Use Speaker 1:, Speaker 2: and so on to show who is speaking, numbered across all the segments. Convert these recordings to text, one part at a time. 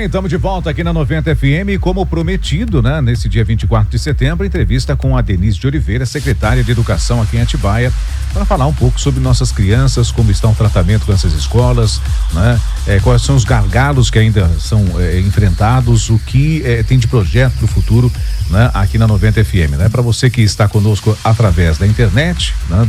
Speaker 1: estamos de volta aqui na 90 FM e como prometido, né? Nesse dia 24 de setembro, entrevista com a Denise de Oliveira, secretária de Educação aqui em Atibaia, para falar um pouco sobre nossas crianças, como está o tratamento com essas escolas, né? Quais são os gargalos que ainda são enfrentados, o que tem de projeto para o futuro, né? Aqui na 90 FM, né? Para você que está conosco através da internet, né?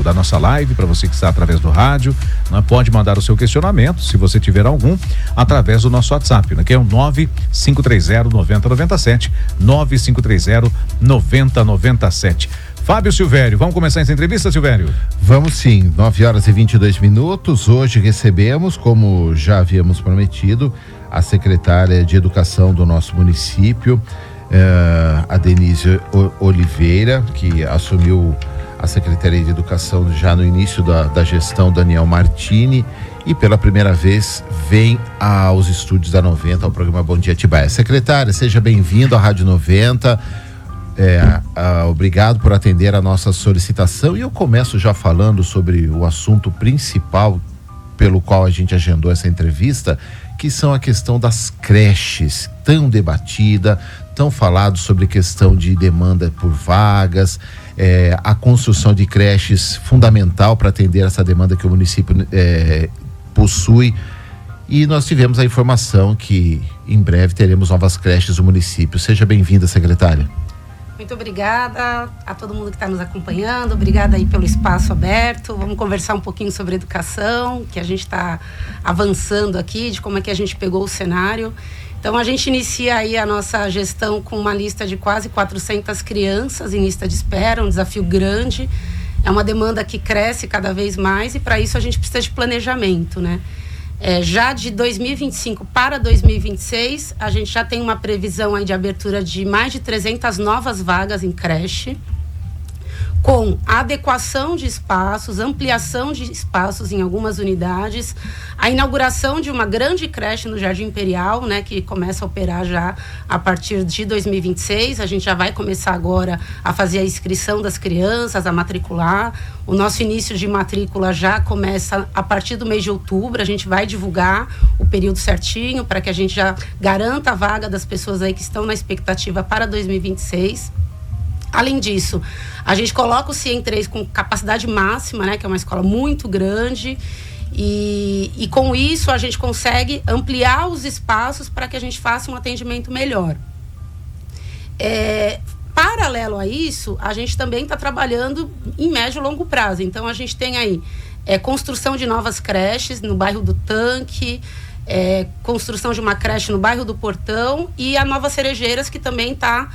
Speaker 1: Da nossa live, para você que está através do rádio, né? Pode mandar o seu questionamento, se você tiver algum, através do nosso WhatsApp, né? Que é o 9530-9097, 9530-9097. Fábio Silvério, vamos começar essa entrevista, Silvério?
Speaker 2: Vamos sim, 9h22. Hoje recebemos, como já havíamos prometido, a secretária de Educação do nosso município, a Denise Oliveira, que assumiu a Secretaria de Educação já no início da gestão Daniel Martini, e pela primeira vez vem aos estúdios da 90, ao programa Bom Dia Atibaia. Secretária, seja bem-vindo à Rádio 90. Obrigado por atender a nossa solicitação, e eu começo já falando sobre o assunto principal pelo qual a gente agendou essa entrevista, que são a questão das creches, tão debatida, tão falado sobre questão de demanda por vagas, a construção de creches fundamental para atender essa demanda que o município possui, e nós tivemos a informação que em breve teremos novas creches no município. Seja bem-vinda, secretária.
Speaker 3: Muito obrigada a todo mundo que está nos acompanhando, obrigada aí pelo espaço aberto. Vamos conversar um pouquinho sobre educação, que a gente está avançando aqui, de como é que a gente pegou o cenário. Então a gente inicia aí a nossa gestão com uma lista de quase 400 crianças em lista de espera, um desafio grande, é uma demanda que cresce cada vez mais, e para isso a gente precisa de planejamento, né? Já de 2025 para 2026, a gente já tem uma previsão aí de abertura de mais de 300 novas vagas em creche, com adequação de espaços, ampliação de espaços em algumas unidades, a inauguração de uma grande creche no Jardim Imperial, né, que começa a operar já a partir de 2026. A gente já vai começar agora a fazer a inscrição das crianças, a matricular. O nosso início de matrícula já começa a partir do mês de outubro. A gente vai divulgar o período certinho para que a gente já garanta a vaga das pessoas aí que estão na expectativa para 2026. Além disso, a gente coloca o CIEM 3 com capacidade máxima, né, que é uma escola muito grande, e com isso a gente consegue ampliar os espaços para que a gente faça um atendimento melhor. Paralelo a isso, a gente também está trabalhando em médio e longo prazo. Então a gente tem aí construção de novas creches no bairro do Tanque, construção de uma creche no bairro do Portão, e a Nova Cerejeiras, que também está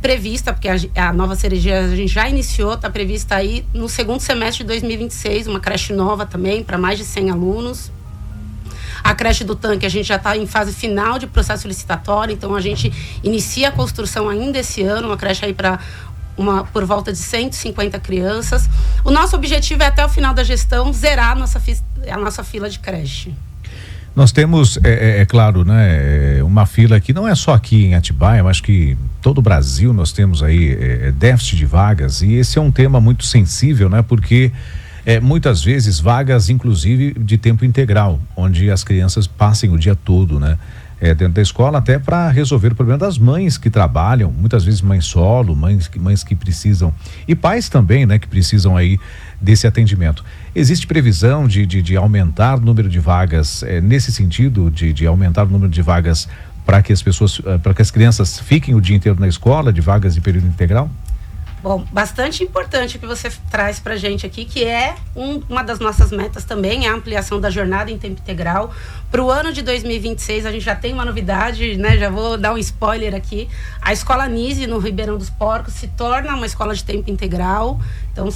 Speaker 3: prevista, porque a Nova Cerejeiras a gente já iniciou, está prevista aí no segundo semestre de 2026, uma creche nova também, para mais de 100 alunos. A creche do Tanque, a gente já está em fase final de processo licitatório, então a gente inicia a construção ainda esse ano, uma creche aí por volta de 150 crianças. O nosso objetivo é, até o final da gestão, zerar a nossa fila de creche.
Speaker 1: Nós temos, claro, né, uma fila que não é só aqui em Atibaia, mas que todo o Brasil nós temos aí déficit de vagas, e esse é um tema muito sensível, né, porque muitas vezes vagas, inclusive, de tempo integral, onde as crianças passem o dia todo, né, dentro da escola, até para resolver o problema das mães que trabalham, muitas vezes mães solo, mães que precisam, e pais também, né, que precisam aí desse atendimento. Existe previsão de aumentar o número de vagas, nesse sentido, de aumentar o número de vagas para que as crianças fiquem o dia inteiro na escola, de vagas de período integral?
Speaker 3: Bom, bastante importante o que você traz para a gente aqui, que é uma das nossas metas também, é a ampliação da jornada em tempo integral. Para o ano de 2026, a gente já tem uma novidade, né? Já vou dar um spoiler aqui. A Escola Nise, no Ribeirão dos Porcos, se torna uma escola de tempo integral. Então,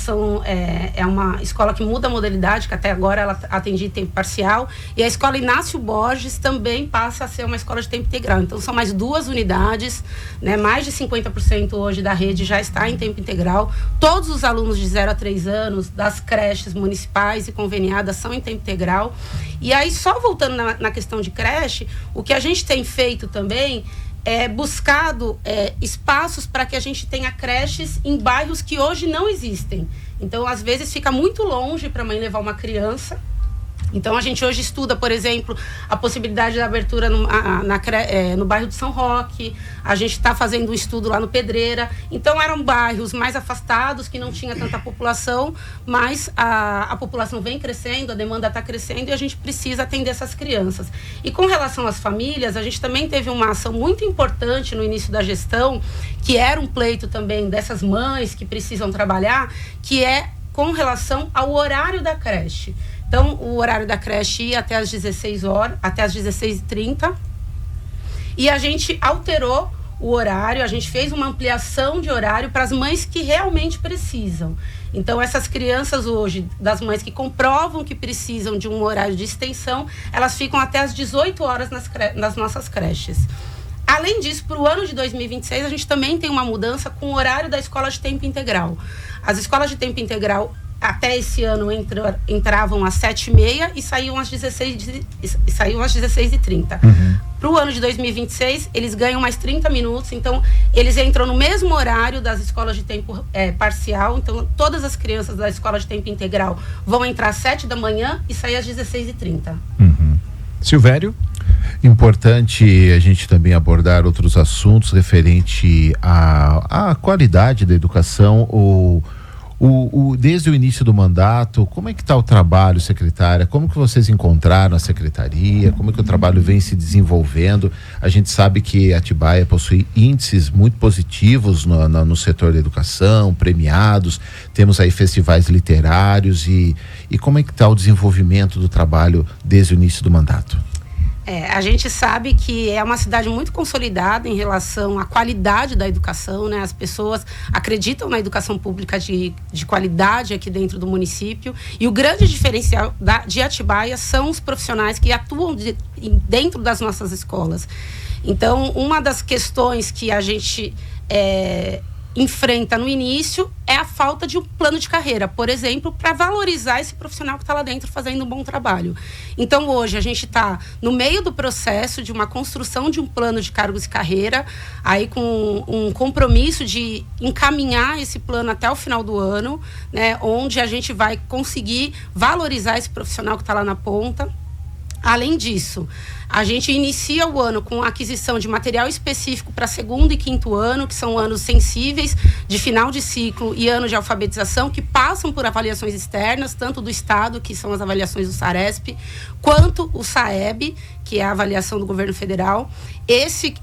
Speaker 3: é uma escola que muda a modalidade, que até agora ela atendia em tempo parcial. E a Escola Inácio Borges também passa a ser uma escola de tempo integral. Então, são mais 2 unidades, né? Mais de 50% hoje da rede já está em tempo integral. Todos os alunos de 0 a 3 anos das creches municipais e conveniadas são em tempo integral. E aí, só voltando na questão de creche, o que a gente tem feito também buscado espaços para que a gente tenha creches em bairros que hoje não existem. Então, às vezes, fica muito longe para a mãe levar uma criança. Então, a gente hoje estuda, por exemplo, a possibilidade de abertura no bairro de São Roque. A gente está fazendo um estudo lá no Pedreira. Então, eram bairros mais afastados, que não tinha tanta população, mas a população vem crescendo, a demanda está crescendo e a gente precisa atender essas crianças. E com relação às famílias, a gente também teve uma ação muito importante no início da gestão, que era um pleito também dessas mães que precisam trabalhar, que é com relação ao horário da creche. Então, o horário da creche ia até às 16 horas, até às 16h30. E a gente alterou o horário, a gente fez uma ampliação de horário para as mães que realmente precisam. Então, essas crianças hoje, das mães que comprovam que precisam de um horário de extensão, elas ficam até às 18 horas nas nossas creches. Além disso, para o ano de 2026, a gente também tem uma mudança com o horário da escola de tempo integral. As escolas de tempo integral, até esse ano, entravam às 7h30 e saíam às 16h30. Para o ano de 2026, eles ganham mais 30 minutos, então eles entram no mesmo horário das escolas de tempo parcial. Então, todas as crianças da escola de tempo integral vão entrar às 7 da manhã e sair às 16h30.
Speaker 1: Silvério?
Speaker 2: Importante a gente também abordar outros assuntos referente à qualidade da educação, desde o início do mandato. Como é que está o trabalho, secretária? Como que vocês encontraram a secretaria? Como é que o trabalho vem se desenvolvendo? A gente sabe que Atibaia possui índices muito positivos no setor da educação, premiados, temos aí festivais literários e como é que está o desenvolvimento do trabalho desde o início do mandato?
Speaker 3: A gente sabe que é uma cidade muito consolidada em relação à qualidade da educação, né? As pessoas acreditam na educação pública de qualidade aqui dentro do município. E o grande diferencial de Atibaia são os profissionais que atuam dentro das nossas escolas. Então, uma das questões que a gente enfrenta no início é a falta de um plano de carreira, por exemplo, para valorizar esse profissional que está lá dentro fazendo um bom trabalho. Então, hoje, a gente está no meio do processo de uma construção de um plano de cargos e carreira, aí com um compromisso de encaminhar esse plano até o final do ano, né, onde a gente vai conseguir valorizar esse profissional que está lá na ponta. Além disso, a gente inicia o ano com a aquisição de material específico para segundo e quinto ano, que são anos sensíveis de final de ciclo e ano de alfabetização, que passam por avaliações externas, tanto do Estado, que são as avaliações do SARESP, quanto o SAEB, que é a avaliação do governo federal. Esse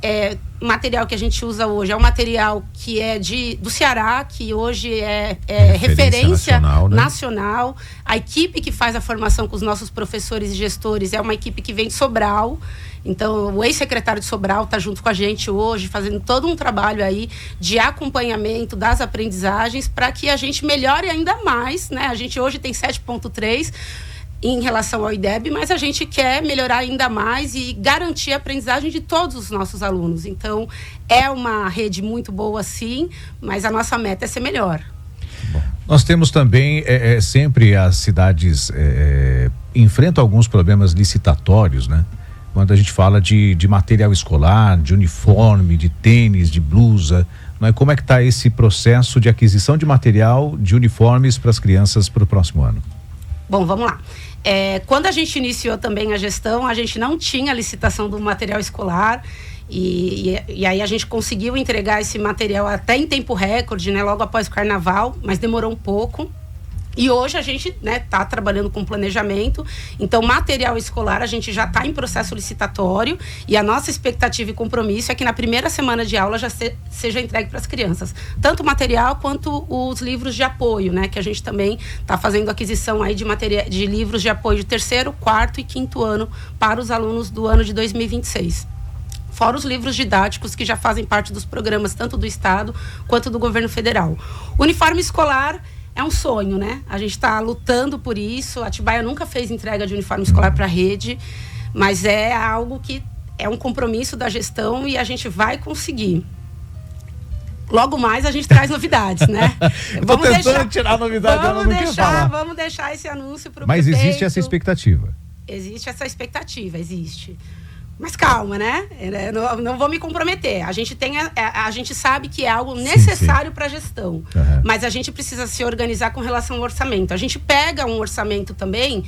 Speaker 3: material que a gente usa hoje é um material que é do Ceará, que hoje é referência nacional. A equipe que faz a formação com os nossos professores e gestores é uma equipe que vem de Sobral. Então, o ex-secretário de Sobral está junto com a gente hoje, fazendo todo um trabalho aí de acompanhamento das aprendizagens para que a gente melhore ainda mais, né? A gente hoje tem 7,3 em relação ao IDEB, mas a gente quer melhorar ainda mais e garantir a aprendizagem de todos os nossos alunos. Então, é uma rede muito boa, sim, mas a nossa meta é ser melhor.
Speaker 1: Nós temos também, sempre as cidades enfrentam alguns problemas licitatórios, né? Quando a gente fala de material escolar, de uniforme, de tênis, de blusa, não é? Como é que está esse processo de aquisição de material, de uniformes para as crianças para o próximo ano?
Speaker 3: Bom, vamos lá. Quando a gente iniciou também a gestão, a gente não tinha licitação do material escolar e aí a gente conseguiu entregar esse material até em tempo recorde, né, logo após o carnaval, mas demorou um pouco. E hoje a gente está trabalhando com planejamento, então material escolar a gente já está em processo licitatório e a nossa expectativa e compromisso é que na primeira semana de aula já seja entregue para as crianças, tanto o material quanto os livros de apoio, né, que a gente também está fazendo aquisição aí de livros de apoio de 3º, 4º e 5º ano para os alunos do ano de 2026. Fora os livros didáticos que já fazem parte dos programas tanto do Estado quanto do governo federal. O uniforme escolar é um sonho, né? A gente está lutando por isso. A Atibaia nunca fez entrega de uniforme escolar para a rede, mas é algo que é um compromisso da gestão e a gente vai conseguir. Logo mais a gente traz novidades, né?
Speaker 1: Vamos tentando tirar novidade, ela não quer falar.
Speaker 3: Vamos deixar esse anúncio para o
Speaker 1: Mas
Speaker 3: prefeito.
Speaker 1: Existe essa expectativa?
Speaker 3: Existe essa expectativa, existe. Mas calma, né? Não vou me comprometer. A gente sabe que é algo necessário para a gestão. Mas a gente precisa se organizar com relação ao orçamento. A gente pega um orçamento também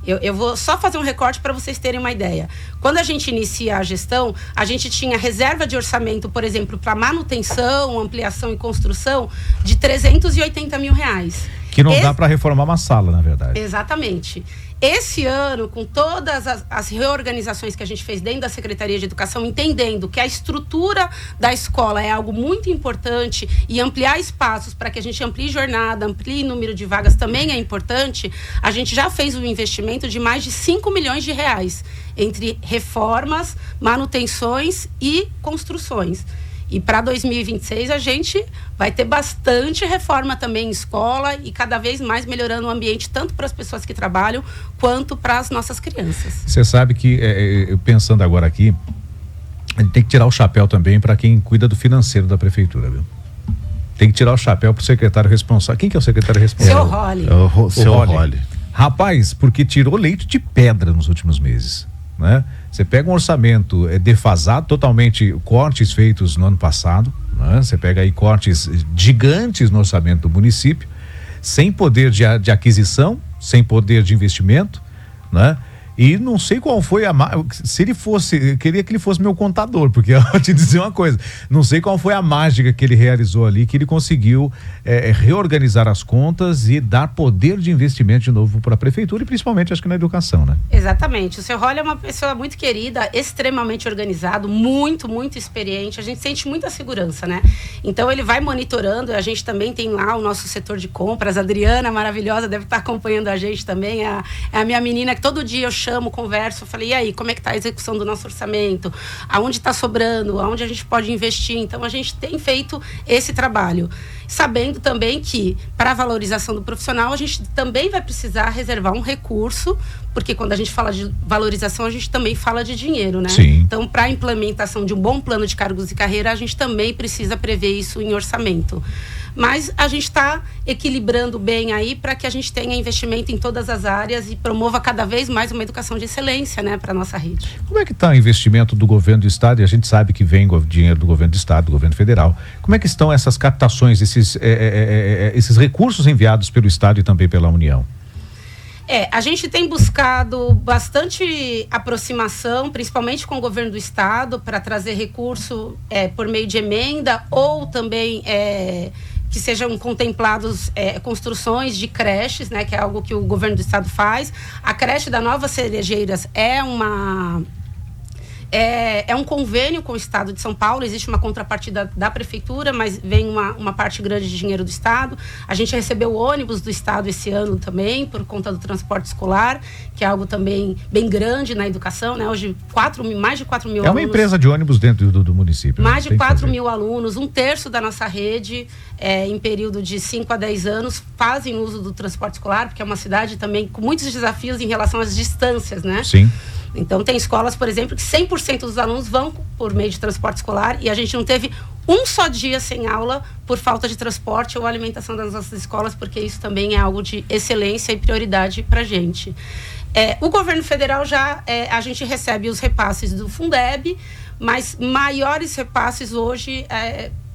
Speaker 3: Eu vou só fazer um recorte para vocês terem uma ideia. Quando a gente inicia a gestão, a gente tinha reserva de orçamento, por exemplo, para manutenção, ampliação e construção de R$380 mil.
Speaker 1: Que não dá para reformar uma sala, na verdade.
Speaker 3: Exatamente. Esse ano, com todas as reorganizações que a gente fez dentro da Secretaria de Educação, entendendo que a estrutura da escola é algo muito importante e ampliar espaços para que a gente amplie jornada, amplie número de vagas também é importante, a gente já fez um investimento de mais de R$5 milhões entre reformas, manutenções e construções. E para 2026 a gente vai ter bastante reforma também em escola e cada vez mais melhorando o ambiente, tanto para as pessoas que trabalham, quanto para as nossas crianças.
Speaker 1: Você sabe que, pensando agora aqui, a gente tem que tirar o chapéu também para quem cuida do financeiro da prefeitura, viu? Tem que tirar o chapéu para o secretário responsável. Quem que é o secretário responsável?
Speaker 3: Seu Rolli.
Speaker 2: Seu Rolli.
Speaker 1: Rapaz, porque tirou leite de pedra nos últimos meses, né? Você pega um orçamento defasado, totalmente cortes feitos no ano passado, né? Você pega aí cortes gigantes no orçamento do município, sem poder de aquisição, sem poder de investimento, né? E não sei qual foi se ele fosse, eu queria que ele fosse meu contador, porque eu vou te dizer uma coisa, não sei qual foi a mágica que ele realizou ali, que ele conseguiu reorganizar as contas e dar poder de investimento de novo para a prefeitura e principalmente acho que na educação, né?
Speaker 3: Exatamente, o seu Rolli é uma pessoa muito querida, extremamente organizado, muito, muito experiente, a gente sente muita segurança, né? Então ele vai monitorando, a gente também tem lá o nosso setor de compras, a Adriana, maravilhosa, deve estar acompanhando a gente também, é a minha menina que todo dia eu chamo, converso, eu falei, e aí, como é que está a execução do nosso orçamento? Aonde está sobrando? Aonde a gente pode investir? Então, a gente tem feito esse trabalho. Sabendo também que, para a valorização do profissional, a gente também vai precisar reservar um recurso, porque quando a gente fala de valorização, a gente também fala de dinheiro, né?
Speaker 1: Sim.
Speaker 3: Então, para a implementação de um bom plano de cargos e carreira, a gente também precisa prever isso em orçamento. Mas a gente está equilibrando bem aí para que a gente tenha investimento em todas as áreas e promova cada vez mais uma educação de excelência, né, para a nossa rede.
Speaker 1: Como é que está o investimento do governo do estado? E a gente sabe que vem dinheiro do governo do estado, do governo federal. Como é que estão essas captações, esses recursos enviados pelo estado e também pela União?
Speaker 3: A gente tem buscado bastante aproximação, principalmente com o governo do estado, para trazer recurso por meio de emenda ou também que sejam contemplados construções de creches, né, que é algo que o governo do estado faz. A creche da Nova Cerejeiras é um convênio com o estado de São Paulo, existe uma contrapartida da prefeitura, mas vem uma parte grande de dinheiro do estado. A gente recebeu o ônibus do estado esse ano também, por conta do transporte escolar, que é algo também bem grande na educação, né? Hoje mais de 4 mil alunos.
Speaker 1: É uma empresa de ônibus dentro do município.
Speaker 3: Mais de 4 mil alunos, 1/3 da nossa rede, em período de 5 a 10 anos, fazem uso do transporte escolar, porque é uma cidade também com muitos desafios em relação às distâncias, né?
Speaker 1: Sim.
Speaker 3: Então, tem escolas, por exemplo, que 100% dos alunos vão por meio de transporte escolar e a gente não teve um só dia sem aula por falta de transporte ou alimentação das nossas escolas, porque isso também é algo de excelência e prioridade para a gente. O governo federal a gente recebe os repasses do Fundeb, mas maiores repasses hoje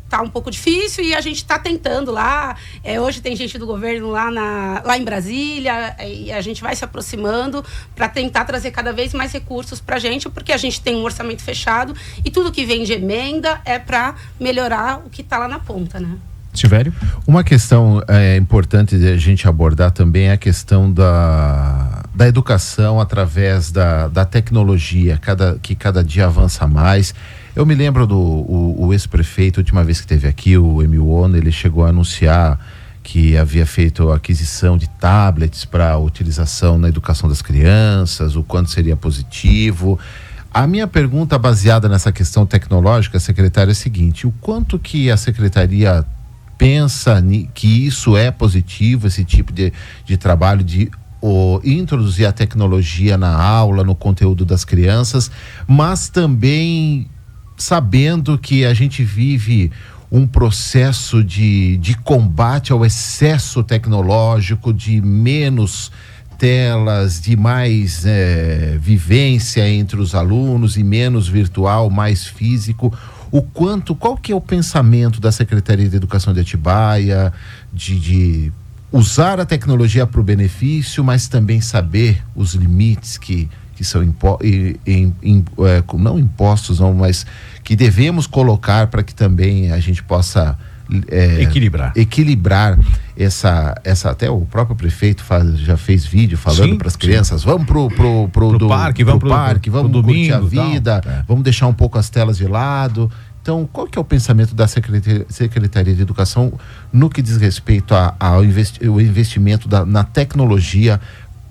Speaker 3: tá um pouco difícil e a gente está tentando lá. Hoje tem gente do governo lá em Brasília e a gente vai se aproximando para tentar trazer cada vez mais recursos para a gente, porque a gente tem um orçamento fechado e tudo que vem de emenda é para melhorar o que está lá na ponta, né?
Speaker 1: Tivério?
Speaker 2: Uma questão importante de a gente abordar também é a questão da educação através da tecnologia, que cada dia avança mais. Eu me lembro o ex-prefeito, a última vez que esteve aqui, o Emil Ono, ele chegou a anunciar que havia feito a aquisição de tablets para utilização na educação das crianças, o quanto seria positivo. A minha pergunta baseada nessa questão tecnológica, secretária, é a seguinte: o quanto que a secretaria pensa que isso é positivo, esse tipo de trabalho de introduzir a tecnologia na aula, no conteúdo das crianças, mas também sabendo que a gente vive um processo de combate ao excesso tecnológico, de menos telas, de mais vivência entre os alunos e menos virtual, mais físico. Qual que é o pensamento da Secretaria de Educação de Atibaia, de usar a tecnologia para o benefício, mas também saber os limites que são não impostos, não, mas que devemos colocar para que também a gente possa equilibrar essa até o próprio prefeito já fez vídeo falando para as crianças, vamos pro parque, vamos curtir a vida, vamos deixar um pouco as telas de lado. Então, qual que é o pensamento da Secretaria de Educação no que diz respeito ao investimento na tecnologia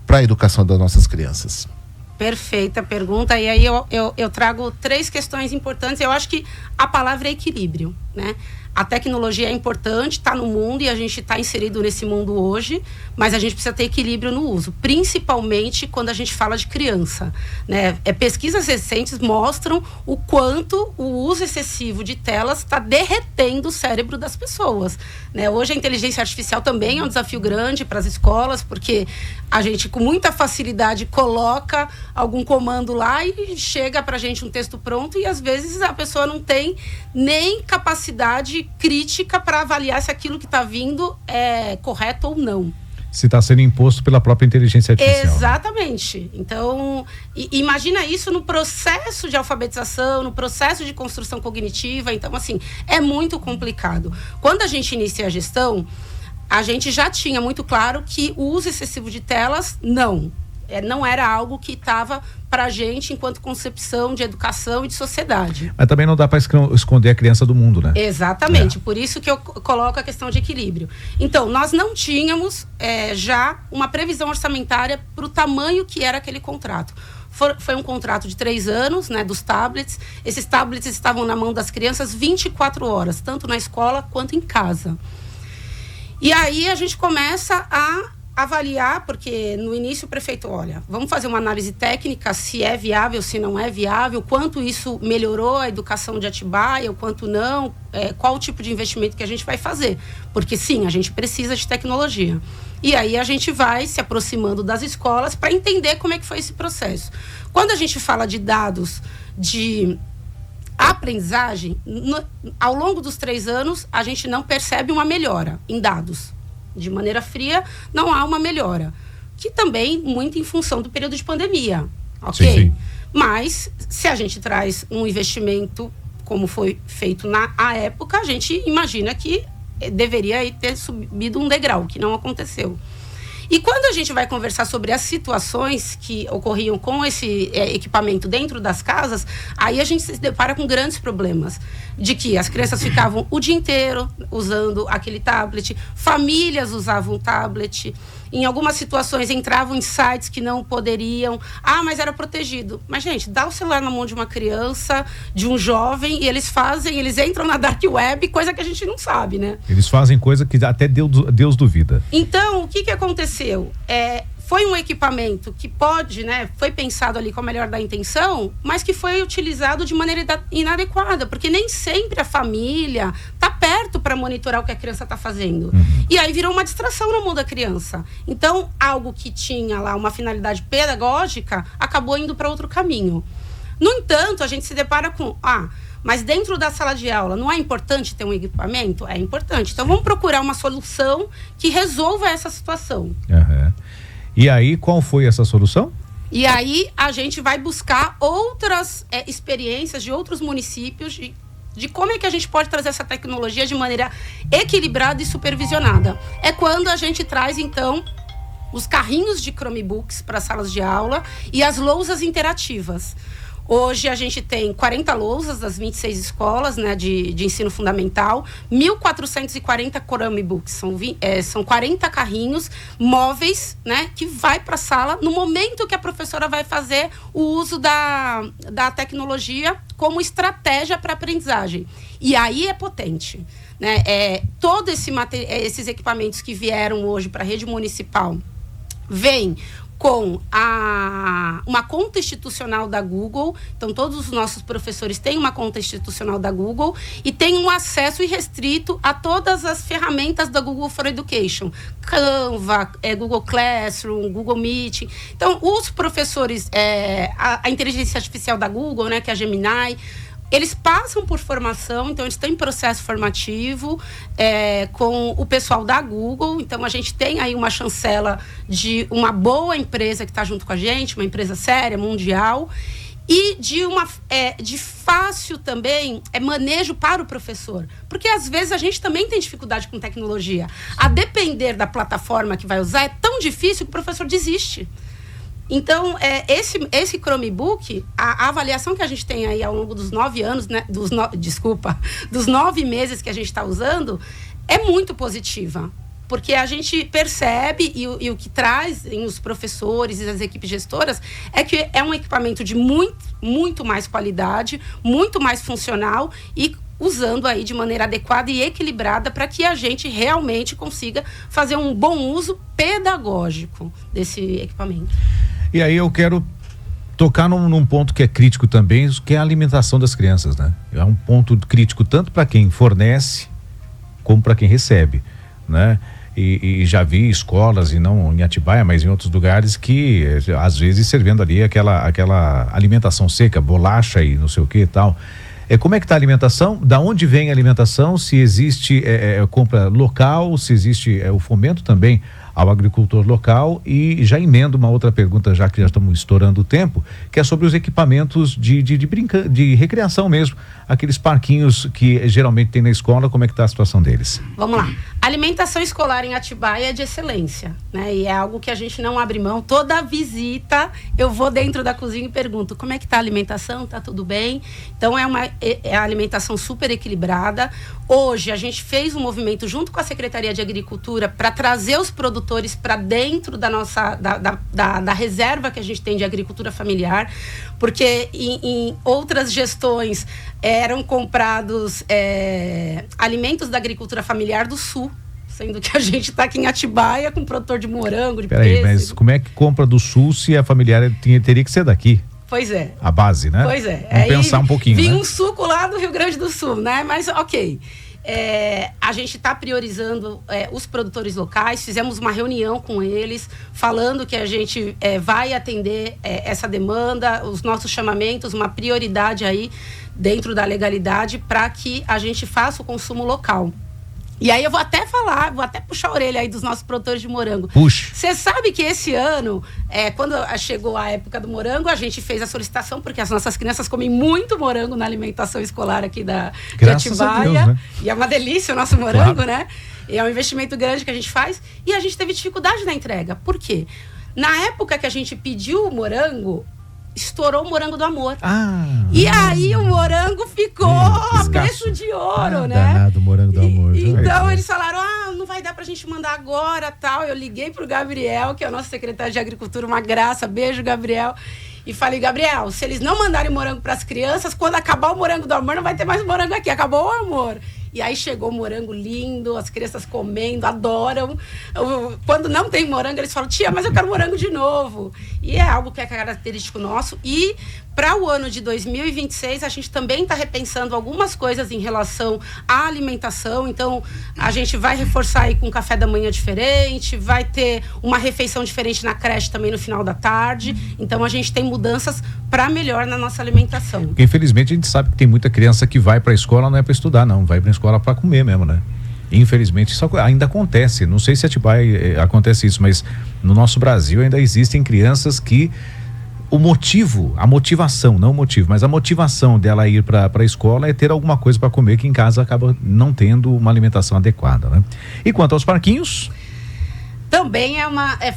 Speaker 2: para a educação das nossas crianças?
Speaker 3: Perfeita pergunta. E aí eu trago 3 questões importantes. Eu acho que a palavra é equilíbrio, né? A tecnologia é importante, está no mundo e a gente está inserido nesse mundo hoje, mas a gente precisa ter equilíbrio no uso, principalmente quando a gente fala de criança, né? Pesquisas recentes mostram o quanto o uso excessivo de telas está derretendo o cérebro das pessoas, né? Hoje a inteligência artificial também é um desafio grande para as escolas, porque a gente com muita facilidade coloca algum comando lá e chega para a gente um texto pronto e às vezes a pessoa não tem nem capacidade crítica para avaliar se aquilo que está vindo é correto ou não.
Speaker 1: Se está sendo imposto pela própria inteligência artificial.
Speaker 3: Exatamente. Então, imagina isso no processo de alfabetização, no processo de construção cognitiva. Então, assim, é muito complicado. Quando a gente inicia a gestão, a gente já tinha muito claro que o uso excessivo de telas, não era algo que estava para a gente enquanto concepção de educação e de sociedade.
Speaker 1: Mas também não dá para esconder a criança do mundo, né?
Speaker 3: Exatamente, por isso que eu coloco a questão de equilíbrio. Então, nós não tínhamos já uma previsão orçamentária para o tamanho que era aquele contrato. Foi um contrato de 3 anos, né, dos tablets. Esses tablets estavam na mão das crianças 24 horas, tanto na escola quanto em casa. E aí a gente começa a avaliar, porque no início o prefeito, olha, vamos fazer uma análise técnica, se é viável, se não é viável, quanto isso melhorou a educação de Atibaia, o quanto não, qual o tipo de investimento que a gente vai fazer. Porque sim, a gente precisa de tecnologia. E aí a gente vai se aproximando das escolas para entender como é que foi esse processo. Quando a gente fala de dados de aprendizagem, ao longo dos 3 anos, a gente não percebe uma melhora em dados. De maneira fria, não há uma melhora. Que também muito em função do período de pandemia, ok? Sim. Mas, se a gente traz um investimento como foi feito na época, a gente imagina que deveria ter subido um degrau, que não aconteceu. E quando a gente vai conversar sobre as situações que ocorriam com esse equipamento dentro das casas, aí a gente se depara com grandes problemas. De que as crianças ficavam o dia inteiro usando aquele tablet, famílias usavam o tablet, em algumas situações entravam em sites que não poderiam. Ah, mas era protegido. Mas, gente, dá o celular na mão de uma criança, de um jovem, e eles entram na dark web, coisa que a gente não sabe, né?
Speaker 1: Eles fazem coisa que até Deus duvida.
Speaker 3: Então, o que aconteceu? Foi um equipamento que pode, né, foi pensado ali com a melhor da intenção, mas que foi utilizado de maneira inadequada, porque nem sempre a família está perto para monitorar o que a criança está fazendo. Uhum. E aí virou uma distração na mão da criança. Então, algo que tinha lá uma finalidade pedagógica acabou indo para outro caminho. No entanto, a gente se depara com... mas dentro da sala de aula não é importante ter um equipamento? É importante. Então, vamos procurar uma solução que resolva essa situação.
Speaker 1: Uhum. E aí, qual foi essa solução?
Speaker 3: E aí, a gente vai buscar outras experiências de outros municípios, de como é que a gente pode trazer essa tecnologia de maneira equilibrada e supervisionada. É quando a gente traz, então, os carrinhos de Chromebooks para as salas de aula e as lousas interativas. Hoje a gente tem 40 lousas das 26 escolas, né, de ensino fundamental, 1.440 Chromebooks, são 40 carrinhos móveis, né, que vai para a sala no momento que a professora vai fazer o uso da tecnologia como estratégia para aprendizagem. E aí é potente, né? Todos esses equipamentos que vieram hoje para a rede municipal vêm com uma conta institucional da Google. Então, todos os nossos professores têm uma conta institucional da Google e têm um acesso irrestrito a todas as ferramentas da Google for Education. Canva, Google Classroom, Google Meet. Então, os professores, a inteligência artificial da Google, né, que é a Gemini, Eles passam por formação, então eles estão em processo formativo com o pessoal da Google. Então a gente tem aí uma chancela de uma boa empresa que está junto com a gente, uma empresa séria, mundial, e de fácil também manejo para o professor. Porque às vezes a gente também tem dificuldade com tecnologia. A depender da plataforma que vai usar, é tão difícil que o professor desiste. Então, esse Chromebook, a avaliação que a gente tem aí ao longo dos 9 anos, né, dos 9 meses que a gente está usando, é muito positiva. Porque a gente percebe, e o que traz os professores e as equipes gestoras, é que é um equipamento de muito mais qualidade, muito mais funcional e usando aí de maneira adequada e equilibrada para que a gente realmente consiga fazer um bom uso pedagógico desse equipamento.
Speaker 1: E aí eu quero tocar num ponto que é crítico também, que é a alimentação das crianças, né? É um ponto crítico tanto para quem fornece como para quem recebe, né? E já vi escolas, e não em Atibaia, mas em outros lugares, que às vezes servindo ali aquela alimentação seca, bolacha e não sei o que e tal. Como é que está a alimentação? Da onde vem a alimentação? Se existe compra local, se existe o fomento também ao agricultor local. E já emendo uma outra pergunta, já que já estamos estourando o tempo, que é sobre os equipamentos de recreação mesmo, aqueles parquinhos que geralmente tem na escola. Como é que está a situação deles?
Speaker 3: Vamos lá. A alimentação escolar em Atibaia é de excelência, né? E é algo que a gente não abre mão. Toda visita eu vou dentro da cozinha e pergunto: como é que está a alimentação? Tá tudo bem? Então é a alimentação super equilibrada. Hoje a gente fez um movimento junto com a Secretaria de Agricultura para trazer os produtores para dentro da nossa da reserva que a gente tem de agricultura familiar, porque em outras gestões eram comprados alimentos da agricultura familiar do Sul, sendo que a gente está aqui em Atibaia com produtor de morango, de pêssego.
Speaker 1: Peraí, mas como é que compra do Sul se a familiar teria que ser daqui?
Speaker 3: Pois é.
Speaker 1: A base, né?
Speaker 3: Pois é.
Speaker 1: Vamos pensar um pouquinho,
Speaker 3: vinha
Speaker 1: né?
Speaker 3: um suco lá do Rio Grande do Sul, né? Mas ok. A gente está priorizando os produtores locais. Fizemos uma reunião com eles, falando que a gente vai atender essa demanda, os nossos chamamentos, uma prioridade aí dentro da legalidade para que a gente faça o consumo local. E aí eu vou até puxar a orelha aí dos nossos produtores de morango.
Speaker 1: Puxa.
Speaker 3: Você sabe que esse ano, quando chegou a época do morango, a gente fez a solicitação, porque as nossas crianças comem muito morango na alimentação escolar aqui de Atibaia.
Speaker 1: Deus, né?
Speaker 3: E é uma delícia o nosso morango,
Speaker 1: Claro.
Speaker 3: né? E é um investimento grande que a gente faz. E a gente teve dificuldade na entrega. Por quê? Na época que a gente pediu o morango, estourou o morango do amor. E aí o morango ficou a preço de ouro, né?
Speaker 2: Danado, morango do amor.
Speaker 3: Então eles falaram: não vai dar pra gente mandar agora, tal. Eu liguei pro Gabriel, que é o nosso secretário de Agricultura, uma graça, beijo, Gabriel. E falei: Gabriel, se eles não mandarem morango pras crianças, quando acabar o morango do amor, não vai ter mais morango aqui, acabou o amor. E aí chegou o morango lindo, as crianças comendo, adoram. Quando não tem morango, eles falam: tia, mas eu quero morango de novo. E é algo que é característico nosso. E para o ano de 2026, a gente também está repensando algumas coisas em relação à alimentação. Então, a gente vai reforçar aí com um café da manhã diferente, vai ter uma refeição diferente na creche também no final da tarde. Então, a gente tem mudanças para melhor na nossa alimentação.
Speaker 1: Porque, infelizmente, a gente sabe que tem muita criança que vai para a escola não é para estudar, não. Vai para a escola para comer mesmo, né? Infelizmente, isso ainda acontece. Não sei se Atibaia acontece isso, mas no nosso Brasil ainda existem crianças que a motivação, não o motivo, mas a motivação dela ir para a escola é ter alguma coisa para comer, que em casa acaba não tendo uma alimentação adequada, né? E quanto aos parquinhos?
Speaker 3: Também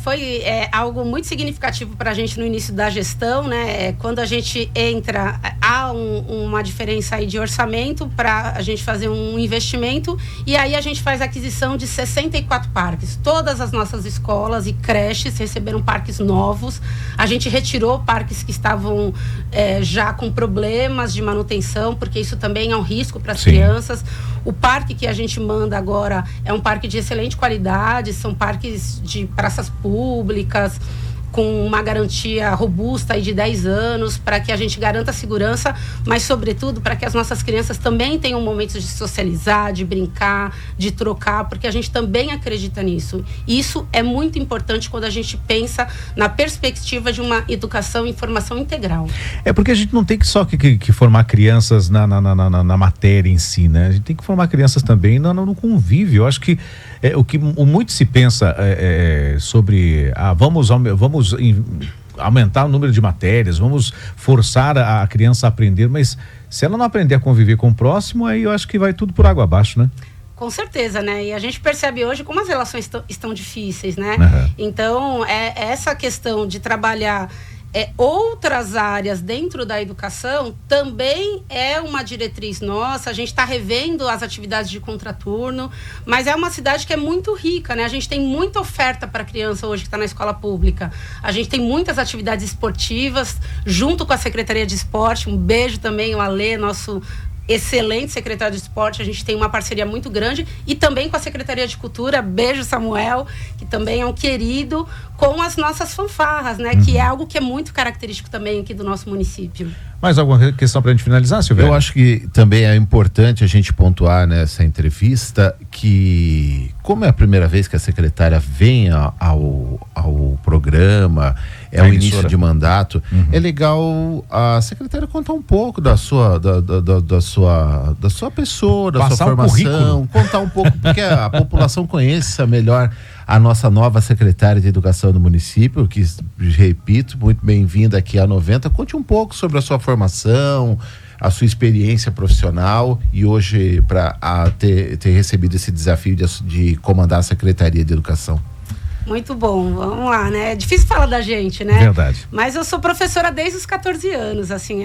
Speaker 3: foi algo muito significativo para a gente no início da gestão, né? Quando a gente entra, há uma diferença aí de orçamento para a gente fazer um investimento, e aí a gente faz a aquisição de 64 parques. Todas as nossas escolas e creches receberam parques novos. A gente retirou parques que estavam já com problemas de manutenção, porque isso também é um risco para as crianças. O parque que a gente manda agora é um parque de excelente qualidade, são parques de praças públicas, com uma garantia robusta aí de 10 anos, para que a gente garanta a segurança, mas sobretudo para que as nossas crianças também tenham momentos de socializar, de brincar, de trocar, porque a gente também acredita nisso. E isso é muito importante quando a gente pensa na perspectiva de uma educação e formação integral.
Speaker 1: É porque a gente não tem que só que formar crianças na matéria em si, né? A gente tem que formar crianças também no convívio. Eu acho que o que muito se pensa sobre vamos aumentar o número de matérias, vamos forçar a criança a aprender, mas se ela não aprender a conviver com o próximo, aí eu acho que vai tudo por água abaixo, né?
Speaker 3: Com certeza, né? E a gente percebe hoje como as relações estão difíceis, né?
Speaker 1: Uhum.
Speaker 3: Então, essa questão de trabalhar outras áreas dentro da educação também é uma diretriz nossa. A gente está revendo as atividades de contraturno, mas é uma cidade que é muito rica, né? A gente tem muita oferta para criança hoje que está na escola pública. A gente tem muitas atividades esportivas, junto com a Secretaria de Esporte. Um beijo também ao Alê, nosso excelente secretário de esporte. A gente tem uma parceria muito grande, e também com a Secretaria de Cultura. Beijo, Samuel, que também é um querido, com as nossas fanfarras, né? Que é algo que é muito característico também aqui do nosso município.
Speaker 1: Mais alguma questão para a gente finalizar, Silvério?
Speaker 2: Eu acho que também é importante a gente pontuar nessa entrevista que, como é a primeira vez que a secretária vem ao programa, é o início de mandato, é legal a secretária contar um pouco da sua pessoa, da
Speaker 1: Passar
Speaker 2: sua formação,
Speaker 1: currículo.
Speaker 2: contar um pouco, porque a população conheça melhor a nossa nova secretária de Educação do município, que, repito, muito bem-vinda aqui à 90. Conte um pouco sobre a sua formação, a sua experiência profissional, e hoje para ter recebido esse desafio de comandar a Secretaria de Educação.
Speaker 3: Muito bom, vamos lá, né? É difícil falar da gente, né?
Speaker 1: Verdade.
Speaker 3: Mas eu sou professora desde os 14 anos, assim,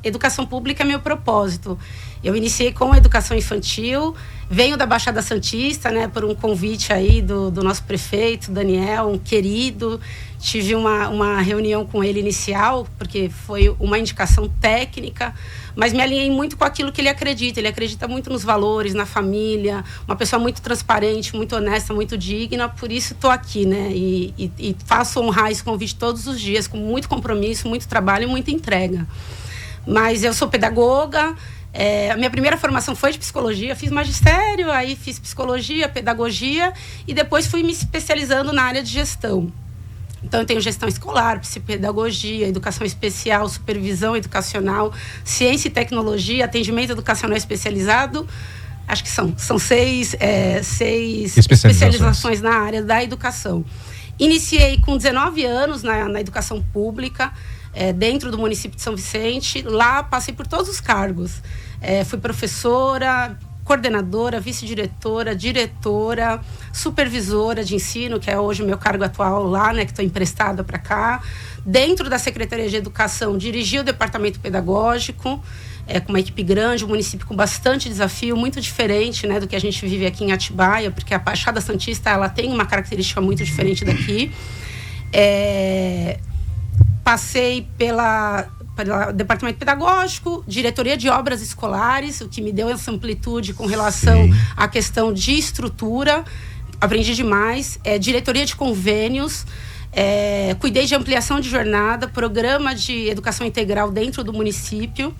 Speaker 3: educação pública é meu propósito. Eu iniciei com a educação infantil, venho da Baixada Santista, né, por um convite aí do nosso prefeito, Daniel, um querido. Tive uma reunião com ele inicial, porque foi uma indicação técnica, mas me alinhei muito com aquilo que ele acredita. Ele acredita muito nos valores, na família, uma pessoa muito transparente, muito honesta, muito digna. Por isso estou aqui, né, e faço honrar esse convite todos os dias, com muito compromisso, muito trabalho e muita entrega. Mas eu sou pedagoga. A minha primeira formação foi de psicologia, fiz magistério, aí fiz psicologia, pedagogia, e depois fui me especializando na área de gestão. Então eu tenho gestão escolar, psicopedagogia, educação especial, supervisão educacional, ciência e tecnologia, atendimento educacional especializado. Acho que são seis especializações na área da educação. Iniciei com 19 anos na educação pública, dentro do município de São Vicente. Lá passei por todos os cargos. Fui professora, coordenadora, vice-diretora, diretora, supervisora de ensino, que é hoje o meu cargo atual lá, né, que estou emprestada para cá. Dentro da Secretaria de Educação, dirigi o departamento pedagógico, com uma equipe grande, um município com bastante desafio, muito diferente, né, do que a gente vive aqui em Atibaia, porque a Baixada Santista ela tem uma característica muito diferente daqui. Passei pelo departamento pedagógico, diretoria de obras escolares, o que me deu essa amplitude com relação à questão de estrutura. Aprendi demais. Diretoria de convênios, cuidei de ampliação de jornada, programa de educação integral dentro do município,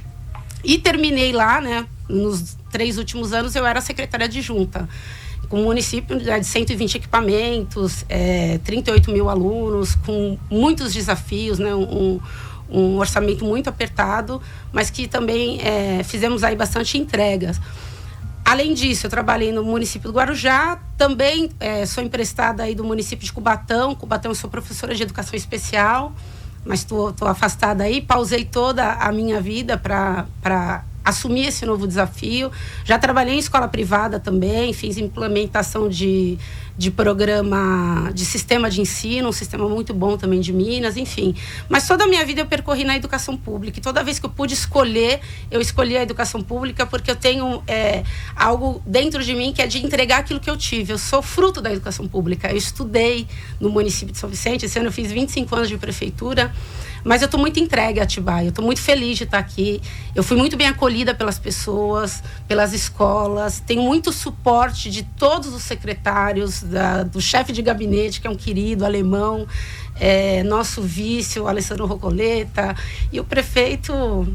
Speaker 3: e terminei lá, né, nos 3 últimos anos eu era secretária adjunta, com um município de 120 equipamentos, 38 mil alunos, com muitos desafios, né, um orçamento muito apertado, mas que também fizemos aí bastante entregas. Além disso, eu trabalhei no município do Guarujá, também sou emprestada aí do município de Cubatão. Eu sou professora de educação especial, mas estou afastada aí, pausei toda a minha vida para assumir esse novo desafio. Já trabalhei em escola privada também, fiz implementação de programa, de sistema de ensino, um sistema muito bom também de Minas, enfim. Mas toda a minha vida eu percorri na educação pública, e toda vez que eu pude escolher, eu escolhi a educação pública, porque eu tenho algo dentro de mim que é de entregar aquilo que eu tive. Eu sou fruto da educação pública. Eu estudei no município de São Vicente, esse ano eu fiz 25 anos de prefeitura, Mas eu estou muito entregue a Atibaia, eu estou muito feliz de estar aqui. Eu fui muito bem acolhida pelas pessoas, pelas escolas. Tenho muito suporte de todos os secretários, do chefe de gabinete, que é um querido alemão, nosso vice, o Alessandro Rocoleta, e o prefeito...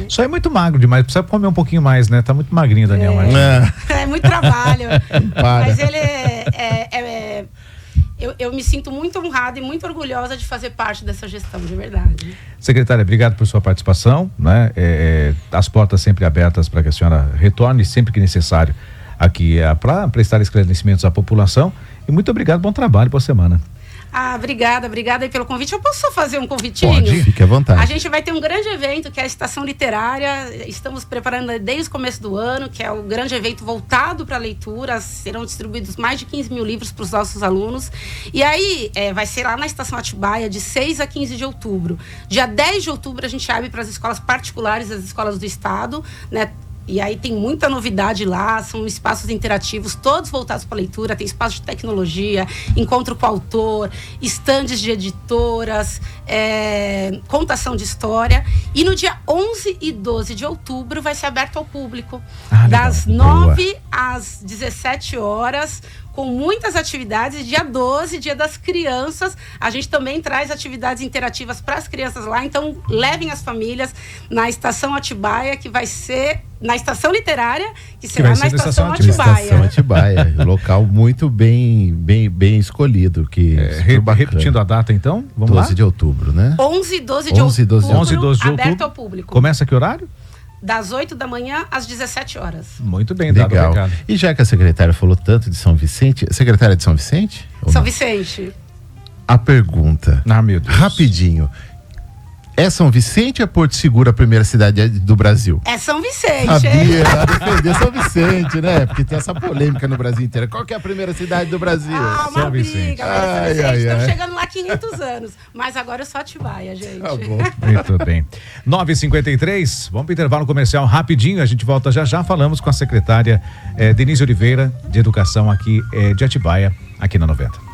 Speaker 1: Só é muito magro demais, precisa comer um pouquinho mais, né? Tá muito magrinho, Daniel.
Speaker 3: É muito trabalho. Mas ele eu me sinto muito honrada e muito orgulhosa de fazer parte dessa gestão, de verdade.
Speaker 1: Secretária, obrigado por sua participação, né? As portas sempre abertas para que a senhora retorne sempre que necessário aqui para prestar esclarecimentos à população. E muito obrigado, bom trabalho, boa semana.
Speaker 3: Obrigada aí pelo convite. Eu posso só fazer um convitinho?
Speaker 2: Pode, fique à vontade.
Speaker 3: A gente vai ter um grande evento, que é a Estação Literária. Estamos preparando desde o começo do ano, que é o grande evento voltado para a leitura. Serão distribuídos mais de 15 mil livros para os nossos alunos. E aí, vai ser lá na Estação Atibaia, de 6 a 15 de outubro. Dia 10 de outubro, a gente abre para as escolas particulares, as escolas do Estado, né? E aí tem muita novidade lá, são espaços interativos, todos voltados para a leitura, tem espaço de tecnologia, encontro com o autor, estandes de editoras, contação de história. E no dia 11 e 12 de outubro vai ser aberto ao público, das 9 às 17 horas, com muitas atividades. Dia 12, Dia das Crianças, a gente também traz atividades interativas para as crianças lá, então levem as famílias na Estação Atibaia, que vai ser na Estação Literária, que será na Estação Atibaia.
Speaker 2: Estação Atibaia, local muito bem escolhido.
Speaker 1: Repetindo a data, então, vamos
Speaker 2: 12 de outubro, né?
Speaker 3: 11 e 12 de outubro,
Speaker 1: 11 e 12 de outubro,
Speaker 3: aberto ao público.
Speaker 1: Começa que horário?
Speaker 3: Das 8 da manhã às 17 horas.
Speaker 1: Muito bem, dado o recado.
Speaker 2: E já que a secretária falou tanto de São Vicente, secretária de São Vicente?
Speaker 3: São Vicente.
Speaker 2: A pergunta,
Speaker 1: meu Deus.
Speaker 2: Rapidinho. É São Vicente ou é Porto Seguro a primeira cidade do Brasil?
Speaker 3: É São Vicente.
Speaker 2: Sabia, a defender São Vicente, né? Porque tem essa polêmica no Brasil inteiro. Qual que é a primeira cidade do Brasil?
Speaker 3: São Vicente. Estão chegando lá 500 anos. Mas agora eu sou Atibaia, gente.
Speaker 2: Tá bom.
Speaker 1: Muito bem. 9h53, vamos para o intervalo comercial rapidinho. A gente volta já. Falamos com a secretária Denise Oliveira, de Educação aqui de Atibaia, aqui na 90.